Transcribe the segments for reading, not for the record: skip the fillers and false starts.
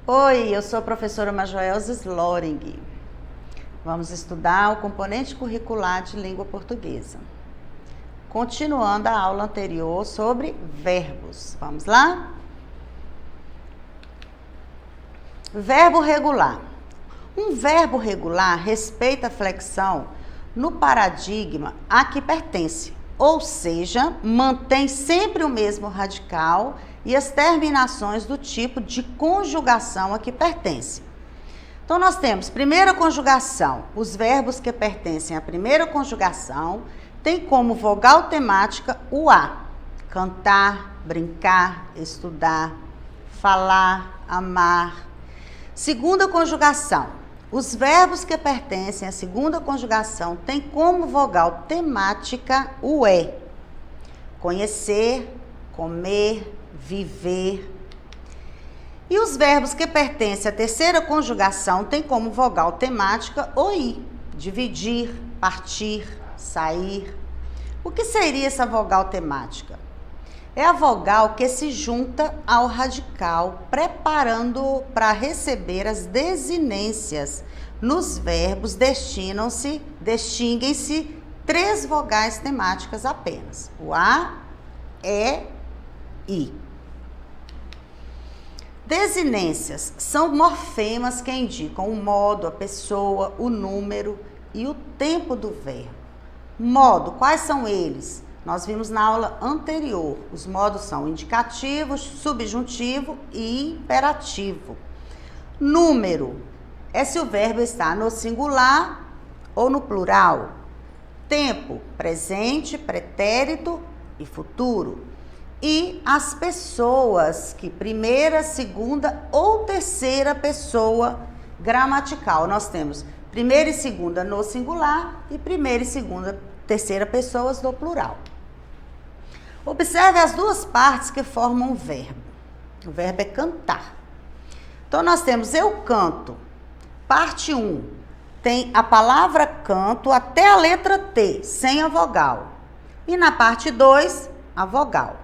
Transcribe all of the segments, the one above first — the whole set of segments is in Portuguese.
Oi, eu sou a professora Majoelza Sloring. Vamos estudar o componente curricular de língua portuguesa. Continuando a aula anterior sobre verbos. Vamos lá? Verbo regular. Um verbo regular respeita a flexão no paradigma a que pertence, ou seja, mantém sempre o mesmo radical e as terminações do tipo de conjugação a que pertence. Então, nós temos primeira conjugação. Os verbos que pertencem à primeira conjugação têm como vogal temática o A. Cantar, brincar, estudar, falar, amar. Segunda conjugação. Os verbos que pertencem à segunda conjugação têm como vogal temática o E. Conhecer, comer, viver. E os verbos que pertencem à terceira conjugação têm como vogal temática o I. Dividir, partir, sair. O que seria essa vogal temática? É a vogal que se junta ao radical, preparando-o para receber as desinências. Nos verbos distinguem-se três vogais temáticas apenas: o A, E, I. Desinências são morfemas que indicam o modo, a pessoa, o número e o tempo do verbo. Modo, quais são eles? Nós vimos na aula anterior. Os modos são indicativo, subjuntivo e imperativo. Número é se o verbo está no singular ou no plural. Tempo, presente, pretérito e futuro. E as pessoas, que primeira, segunda ou terceira pessoa gramatical. Nós temos primeira e segunda no singular e primeira e segunda, terceira pessoas no plural. Observe as duas partes que formam o verbo. O verbo é cantar. Então, nós temos eu canto. Parte 1 tem a palavra canto até a letra T, sem a vogal. E na parte 2, a vogal.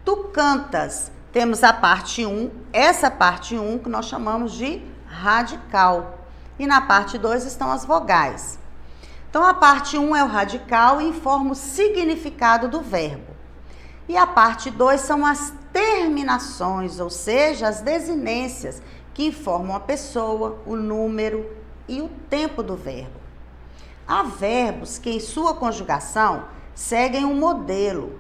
Tu cantas. Temos a parte 1, essa parte 1 que nós chamamos de radical. E na parte 2 estão as vogais. Então, a parte 1 é o radical e informa o significado do verbo. E a parte 2 são as terminações, ou seja, as desinências, que informam a pessoa, o número e o tempo do verbo. Há verbos que, em sua conjugação, seguem um modelo,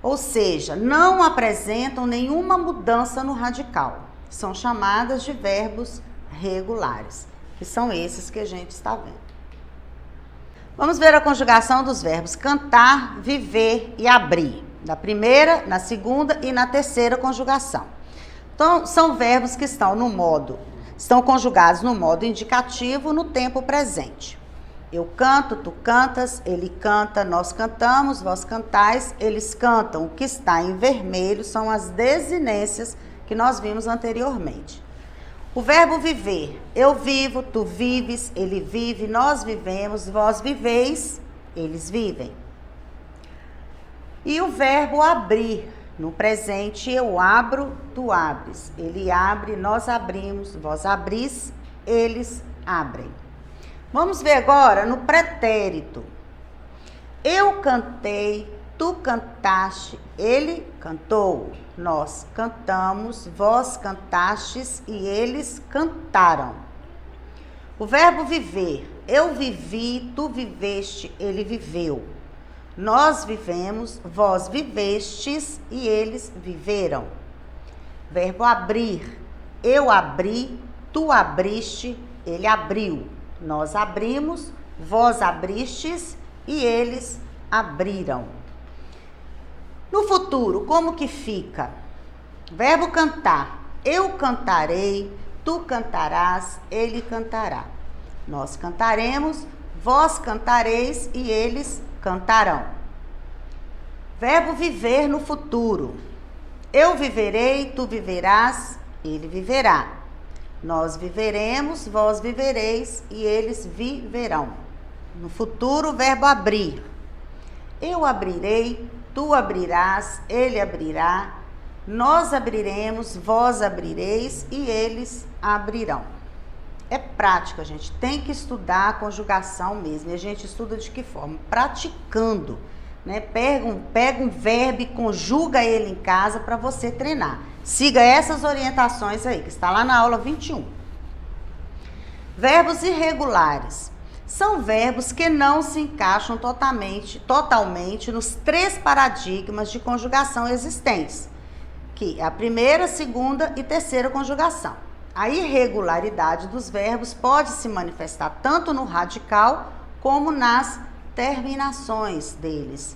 ou seja, não apresentam nenhuma mudança no radical. São chamadas de verbos regulares, que são esses que a gente está vendo. Vamos ver a conjugação dos verbos cantar, viver e abrir. Na primeira, na segunda e na terceira conjugação. Então, são verbos que estão conjugados no modo indicativo no tempo presente. Eu canto, tu cantas, ele canta, nós cantamos, vós cantais, eles cantam. O que está em vermelho são as desinências que nós vimos anteriormente. O verbo viver, eu vivo, tu vives, ele vive, nós vivemos, vós viveis, eles vivem. E o verbo abrir, no presente, eu abro, tu abres, ele abre, nós abrimos, vós abris, eles abrem. Vamos ver agora no pretérito. Eu cantei, tu cantaste, ele cantou, nós cantamos, vós cantastes e eles cantaram. O verbo viver, eu vivi, tu viveste, ele viveu. Nós vivemos, vós vivestes e eles viveram. Verbo abrir, eu abri, tu abriste, ele abriu. Nós abrimos, vós abristes e eles abriram. No futuro, como que fica? Verbo cantar, eu cantarei, tu cantarás, ele cantará. Nós cantaremos, vós cantareis e eles cantarão. Verbo viver no futuro. Eu viverei, tu viverás, ele viverá. Nós viveremos, vós vivereis e eles viverão. No futuro, o verbo abrir. Eu abrirei, tu abrirás, ele abrirá, Nós abriremos, vós abrireis e eles abrirão. É prática, a gente tem que estudar a conjugação mesmo. E a gente estuda de que forma? Praticando, né? Pega um verbo e conjuga ele em casa para você treinar. Siga essas orientações aí, que está lá na aula 21. Verbos irregulares. São verbos que não se encaixam totalmente nos 3 paradigmas de conjugação existentes, que é a primeira, segunda e terceira conjugação. A irregularidade dos verbos pode se manifestar tanto no radical como nas terminações deles.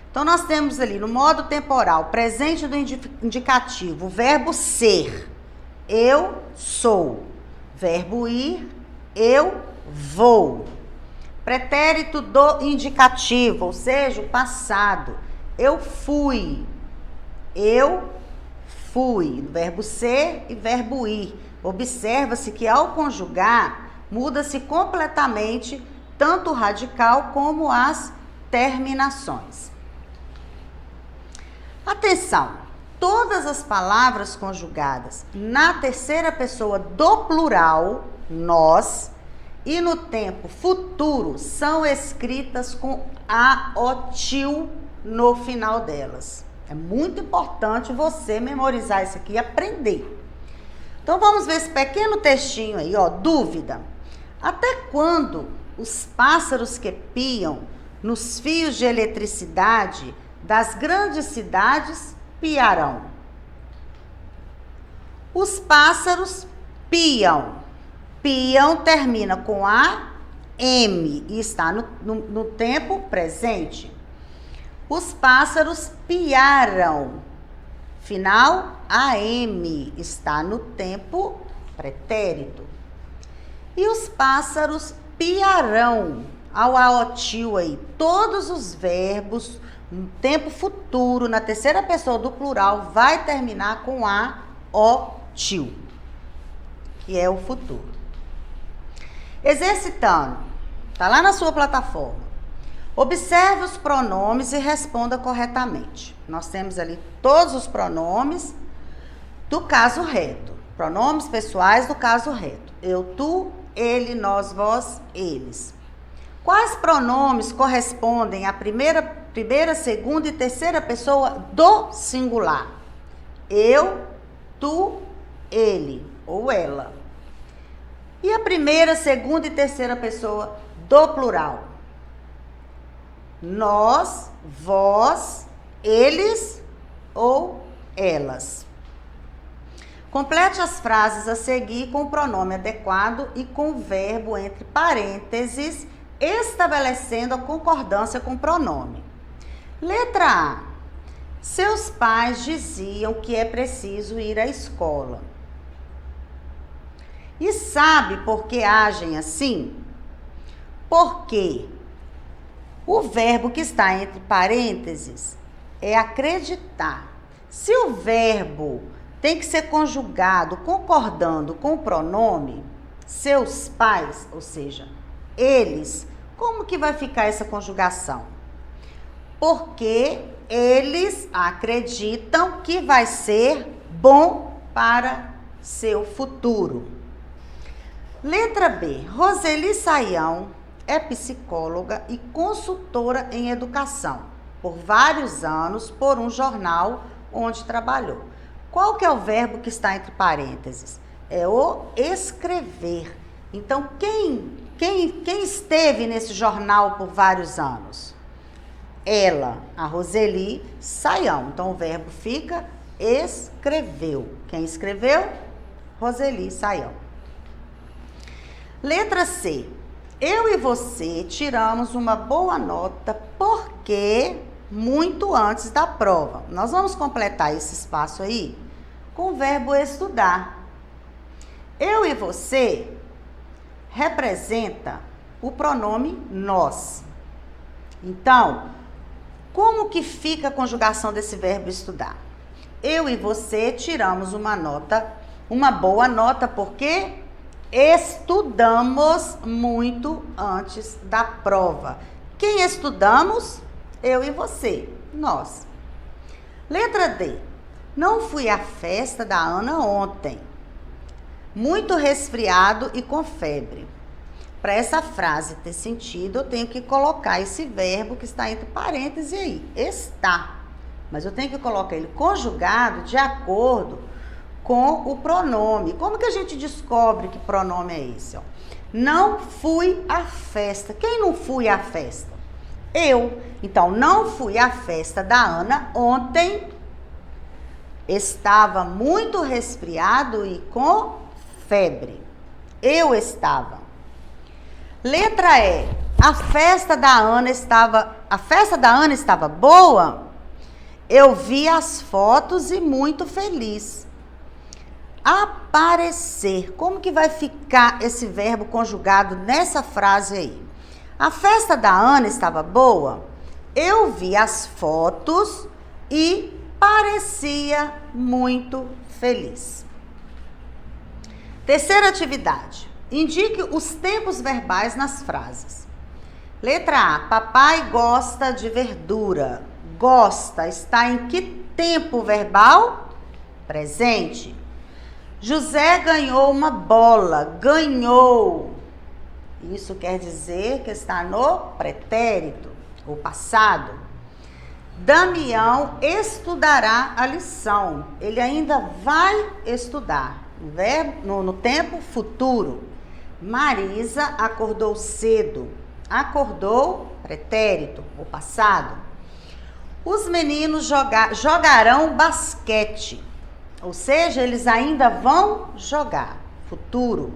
Então, nós temos ali no modo temporal, presente do indicativo, o verbo ser, eu sou. Verbo ir, eu vou. Pretérito do indicativo, ou seja, o passado, eu fui. Eu fui. Verbo ser e verbo ir. Observa-se que ao conjugar, muda-se completamente tanto o radical como as terminações. Atenção! Todas as palavras conjugadas na terceira pessoa do plural, nós, e no tempo futuro, são escritas com aotil no final delas. É muito importante você memorizar isso aqui e aprender. Então, vamos ver esse pequeno textinho aí, ó. Dúvida. Até quando os pássaros que piam nos fios de eletricidade das grandes cidades piarão? Os pássaros piam. Piam termina com AM e está no tempo presente. Os pássaros piaram. Final AM está no tempo pretérito. E os pássaros piarão. Ao aotil aí, todos os verbos no tempo futuro, na terceira pessoa do plural, vai terminar com aotil, que é o futuro. Exercitando, tá lá na sua plataforma. Observe os pronomes e responda corretamente. Nós temos ali todos os pronomes do caso reto. Pronomes pessoais do caso reto. Eu, tu, ele, nós, vós, eles. Quais pronomes correspondem à primeira, segunda e terceira pessoa do singular? Eu, tu, ele ou ela. E a primeira, segunda e terceira pessoa do plural? Nós, vós, eles ou elas. Complete as frases a seguir com o pronome adequado e com o verbo entre parênteses, estabelecendo a concordância com o pronome. Letra A. Seus pais diziam que é preciso ir à escola. E sabe por que agem assim? Porque o verbo que está entre parênteses é acreditar. Se o verbo tem que ser conjugado concordando com o pronome, seus pais, ou seja, eles, como que vai ficar essa conjugação? Porque eles acreditam que vai ser bom para seu futuro. Letra B. Roseli Saião é psicóloga e consultora em educação por vários anos por um jornal onde trabalhou. Qual que é o verbo que está entre parênteses? É o escrever. Então, quem esteve nesse jornal por vários anos? Ela, a Roseli Saião. Então, o verbo fica escreveu. Quem escreveu? Roseli Saião. Letra C. Eu e você tiramos uma boa nota porque muito antes da prova. Nós vamos completar esse espaço aí com o verbo estudar. Eu e você representa o pronome nós. Então, como que fica a conjugação desse verbo estudar? Eu e você tiramos uma boa nota porque estudamos muito antes da prova. Quem estudamos? Eu e você, nós. Letra D. Não fui à festa da Ana ontem. Muito resfriado e com febre. Para essa frase ter sentido, eu tenho que colocar esse verbo que está entre parênteses aí, está. Mas eu tenho que colocar ele conjugado de acordo com o pronome. Como que a gente descobre que pronome é esse? Ó? Não fui à festa. Quem não fui à festa? Eu. Então, não fui à festa da Ana ontem. Estava muito resfriado e com febre. Eu estava. Letra E. A festa da Ana estava boa? Eu vi as fotos e muito feliz. Aparecer. Como que vai ficar esse verbo conjugado nessa frase aí? A festa da Ana estava boa? Eu vi as fotos e parecia muito feliz. Terceira atividade. Indique os tempos verbais nas frases. Letra A. Papai gosta de verdura. Gosta está em que tempo verbal? Presente. José ganhou uma bola. Ganhou. Isso quer dizer que está no pretérito, o passado. Damião estudará a lição. Ele ainda vai estudar. No tempo futuro. Marisa acordou cedo. Acordou, pretérito, o passado. Os meninos jogarão basquete. Ou seja, eles ainda vão jogar. Futuro.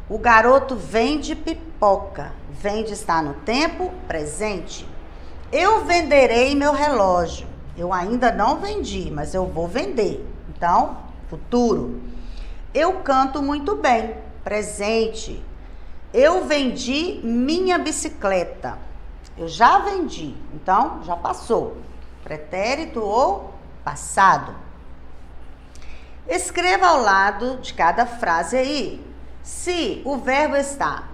O garoto vende pipoca. Vende está no tempo presente. Eu venderei meu relógio. Eu ainda não vendi, mas eu vou vender. Então, futuro. Eu canto muito bem. Presente. Eu vendi minha bicicleta. Eu já vendi. Então, já passou. Pretérito ou passado. Escreva ao lado de cada frase aí se o verbo está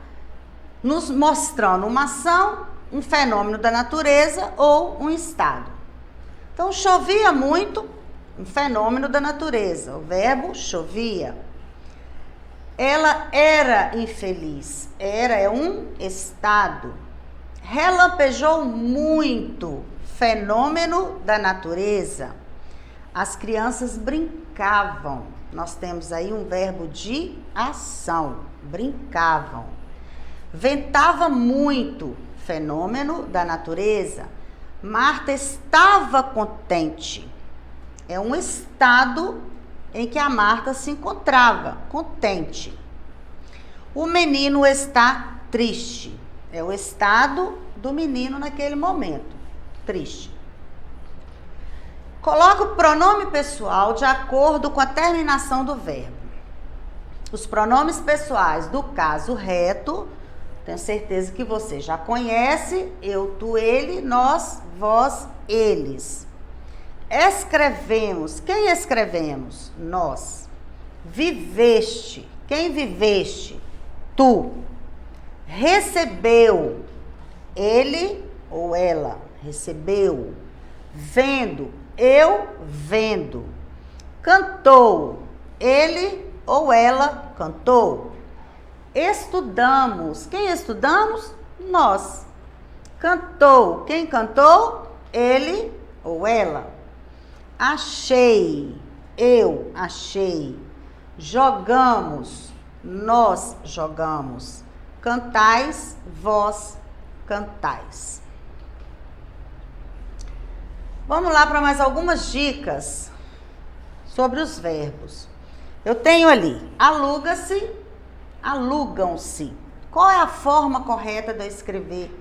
nos mostrando uma ação, um fenômeno da natureza ou um estado. Então, chovia muito, um fenômeno da natureza. O verbo chovia. Ela era infeliz. Era é um estado. Relampejou muito, fenômeno da natureza. As crianças brincavam. Nós temos aí um verbo de ação. Brincavam. Ventava muito, fenômeno da natureza. Marta estava contente. É um estado em que a Marta se encontrava, contente. O menino está triste. É o estado do menino naquele momento, triste. Coloca o pronome pessoal de acordo com a terminação do verbo. Os pronomes pessoais do caso reto, tenho certeza que você já conhece, eu, tu, ele, nós, vós, eles. Escrevemos, quem escrevemos? Nós. Viveste, quem viveste? Tu. Recebeu, ele ou ela, recebeu. Vendo, eu vendo. Cantou, ele ou ela cantou. Estudamos, quem estudamos? Nós. Cantou, quem cantou? Ele ou ela. Achei, eu achei. Jogamos, nós jogamos. Cantais, vós cantais. Vamos lá para mais algumas dicas sobre os verbos. Eu tenho ali, aluga-se, alugam-se. Qual é a forma correta de eu escrever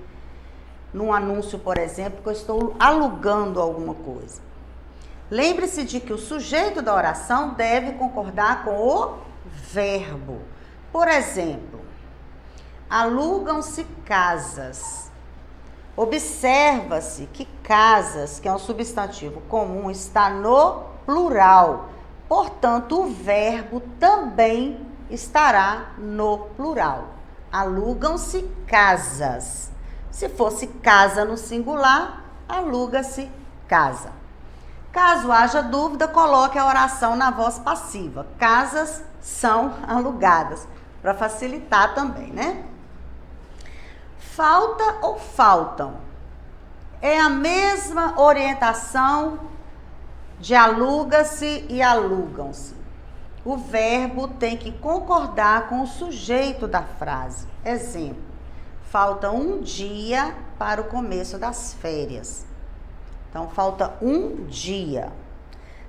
num anúncio, por exemplo, que eu estou alugando alguma coisa? Lembre-se de que o sujeito da oração deve concordar com o verbo. Por exemplo, alugam-se casas. Observa-se que casas, que é um substantivo comum, está no plural. Portanto, o verbo também estará no plural. Alugam-se casas. Se fosse casa no singular, aluga-se casa. Caso haja dúvida, coloque a oração na voz passiva. Casas são alugadas, para facilitar também, né? Falta ou faltam? É a mesma orientação de aluga-se e alugam-se. O verbo tem que concordar com o sujeito da frase. Exemplo: falta um dia para o começo das férias. Então, falta um dia.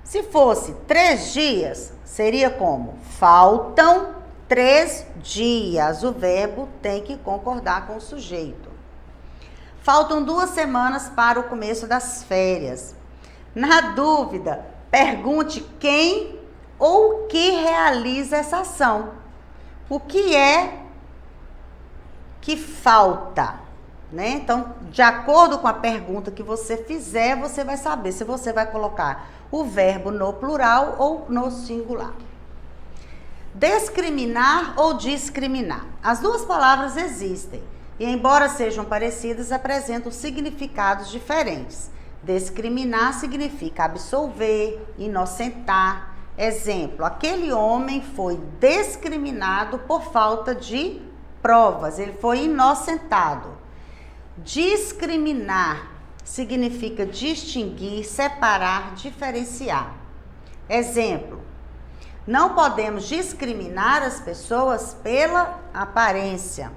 Se fosse 3 dias, seria como? Faltam 3 dias. O verbo tem que concordar com o sujeito. Faltam 2 semanas para o começo das férias. Na dúvida, pergunte quem ou o que realiza essa ação. O que é que falta, né? Então, de acordo com a pergunta que você fizer, você vai saber se você vai colocar o verbo no plural ou no singular. Discriminar ou discriminar. As duas palavras existem e, embora sejam parecidas, apresentam significados diferentes. Discriminar significa absolver, inocentar. Exemplo: aquele homem foi discriminado por falta de provas, ele foi inocentado. Discriminar significa distinguir, separar, diferenciar. Exemplo: não podemos discriminar as pessoas pela aparência.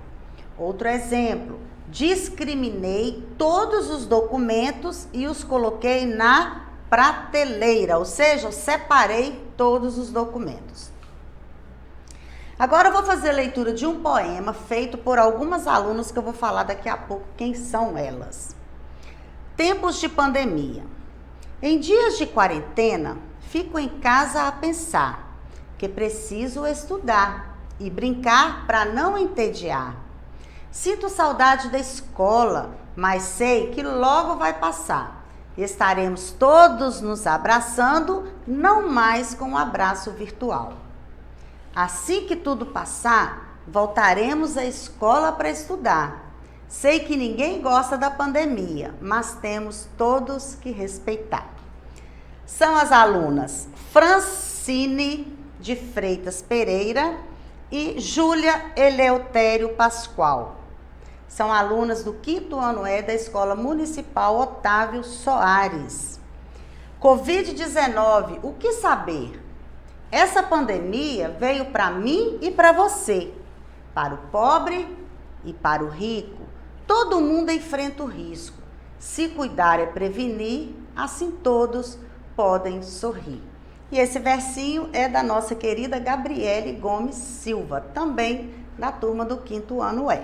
Outro exemplo: discriminei todos os documentos e os coloquei na prateleira, ou seja, eu separei todos os documentos. Agora eu vou fazer a leitura de um poema feito por algumas alunas que eu vou falar daqui a pouco quem são elas. Tempos de pandemia. Em dias de quarentena, fico em casa a pensar que preciso estudar e brincar para não entediar. Sinto saudade da escola, mas sei que logo vai passar. Estaremos todos nos abraçando, não mais com um abraço virtual. Assim que tudo passar, voltaremos à escola para estudar. Sei que ninguém gosta da pandemia, mas temos todos que respeitar. São as alunas Francine de Freitas Pereira e Júlia Eleutério Pascoal. São alunas do 5º ano E da Escola Municipal Otávio Soares. Covid-19, o que saber? Essa pandemia veio para mim e para você, para o pobre e para o rico. Todo mundo enfrenta o risco. Se cuidar é prevenir, assim todos podem sorrir. E esse versinho é da nossa querida Gabriele Gomes Silva, também da turma do 5º ano E.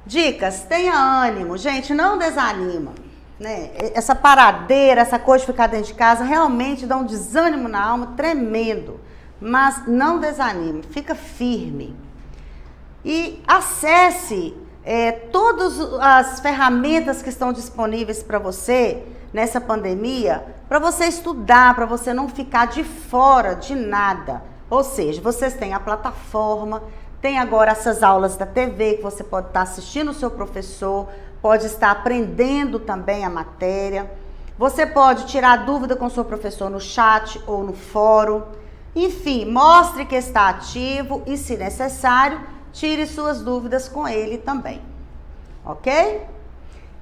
Dicas: tenha ânimo, gente, não desanima, né? Essa paradeira, essa coisa de ficar dentro de casa realmente dá um desânimo na alma tremendo, mas não desanime, fica firme. E acesse todas as ferramentas que estão disponíveis para você nessa pandemia, para você estudar, para você não ficar de fora de nada. Ou seja, vocês têm a plataforma, tem agora essas aulas da TV que você pode estar assistindo o seu professor, pode estar aprendendo também a matéria. Você pode tirar dúvida com o seu professor no chat ou no fórum. Enfim, mostre que está ativo e, se necessário, tire suas dúvidas com ele também. Ok?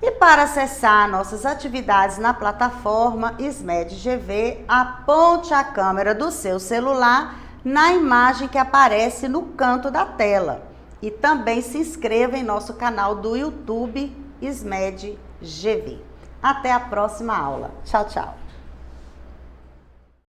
E para acessar nossas atividades na plataforma SMED GV, aponte a câmera do seu celular na imagem que aparece no canto da tela. E também se inscreva em nosso canal do YouTube SMED GV. Até a próxima aula. Tchau, tchau.